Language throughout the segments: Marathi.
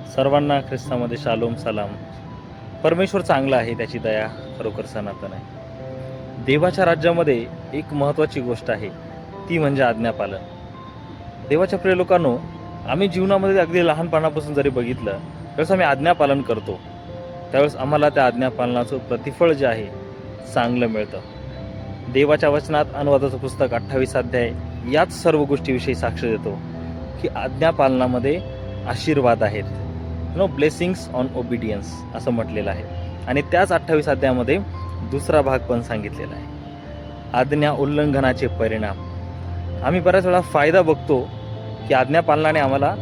सर्वांना ख्रिस्तामध्ये शालोम सलाम. परमेश्वर चांगला आहे, त्याची दया खरोखर सनातन आहे. देवाच्या राज्यामध्ये एक महत्त्वाची गोष्ट आहे, ती म्हणजे आज्ञापालन. देवाच्या प्रिय लोकांनो, आम्ही जीवनामध्ये अगदी लहानपणापासून जरी बघितलं त्यावेळेस आम्ही आज्ञापालन करतो, त्यावेळेस आम्हाला त्या आज्ञापालनाचं प्रतिफळ जे आहे चांगलं मिळतं. देवाच्या वचनात अनुवादाचं पुस्तक 28 अध्याय याच सर्व गोष्टीविषयी साक्ष देतो की आज्ञापालनामध्ये आशीर्वाद आहेत. ब्लेसिंग्स ऑन ओबिडियन्स असं म्हटलेलं आहे. आणि त्याच 28 अध्यायामध्ये दुसरा भाग पण सांगितलेला आहे, आज्ञा उल्लंघनाचे परिणाम. आम्ही बऱ्याच वेळा फायदा बघतो की आज्ञापालनाने आम्हाला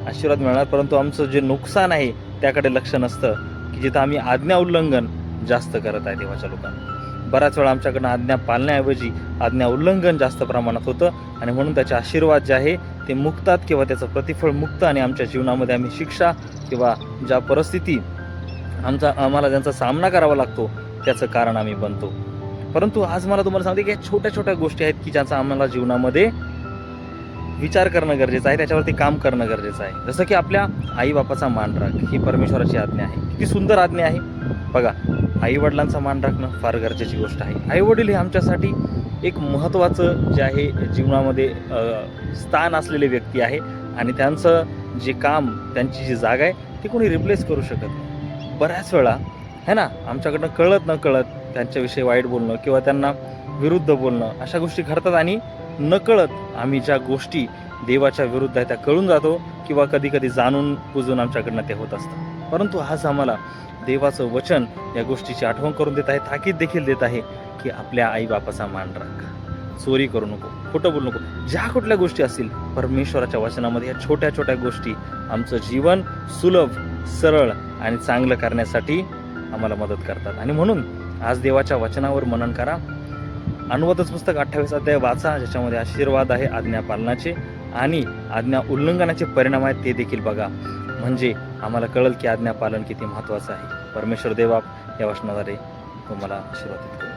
आशीर्वाद मिळणार, परंतु आमचं जे नुकसान आहे त्याकडे लक्ष नसतं की जिथं आम्ही आज्ञा उल्लंघन जास्त करत आहे देवाच्या लोकांना. बऱ्याच वेळा आमच्याकडनं आज्ञा पाळण्याऐवजी आज्ञा उल्लंघन जास्त प्रमाणात होतं आणि म्हणून त्याचे आशीर्वाद जे आहे ते मुकतात किंवा त्याचं प्रतिफळ मुक्त आणि आमच्या जीवनामध्ये आम्ही शिक्षा किंवा ज्या परिस्थिती आम्हाला ज्यांचा सामना करावा लागतो त्याचं कारण आम्ही बनतो. परंतु आज मला तुम्हाला सांगते की या छोट्या छोट्या गोष्टी आहेत की ज्याचा आम्हाला जीवनामध्ये विचार करणं गरजेचं आहे, त्याच्यावरती काम करणं गरजेचं आहे. जसं की आपल्या आईबापाचा मान राख, ही परमेश्वराची आज्ञा आहे. किती सुंदर आज्ञा आहे बघा. आईवडिलांचा मान राखणं फार गरजेची गोष्ट आहे. आईवडील हे आमच्यासाठी एक महत्त्वाचं जे आहे जीवनामध्ये स्थान असलेले व्यक्ती आहे आणि त्यांचं जे काम, त्यांची जी जागा आहे ती कोणी रिप्लेस करू शकत नाही. बऱ्याच वेळा है ना, आमच्याकडनं कळत न कळत त्यांच्याविषयी वाईट बोलणं किंवा त्यांना विरुद्ध बोलणं अशा गोष्टी घडतात आणि नकळत आम्ही ज्या गोष्टी देवाच्या विरुद्ध आहे त्या कळून जातो किंवा कधी कधी जाणून बुजून आमच्याकडनं ते होत असतं. परंतु आज आम्हाला देवाचं वचन या गोष्टीची आठवण करून देत आहे, ताकीद देखील देत आहे की आपल्या आईबापाचा मान राख, चोरी करू नको, खोटं बोलू नको. ज्या कुठल्या गोष्टी असतील परमेश्वराच्या वचनामध्ये या छोट्या छोट्या गोष्टी आमचं जीवन सुलभ, सरळ आणि चांगलं करण्यासाठी आम्हाला मदत करतात. आणि म्हणून आज देवाच्या वचनावर मनन करा. अनुवादच पुस्तक 28 अध्याय वाचा, ज्याच्यामध्ये आशीर्वाद आहे आज्ञा पालनाचे आणि आज्ञा उल्लंघनाचे परिणाम आहेत ते देखील बघा. म्हणजे आम्हाला कळेल की आज्ञा पालन किती महत्त्वाचं आहे. परमेश्वर देवा या वचनाद्वारे तुम्हाला आशीर्वादित करू.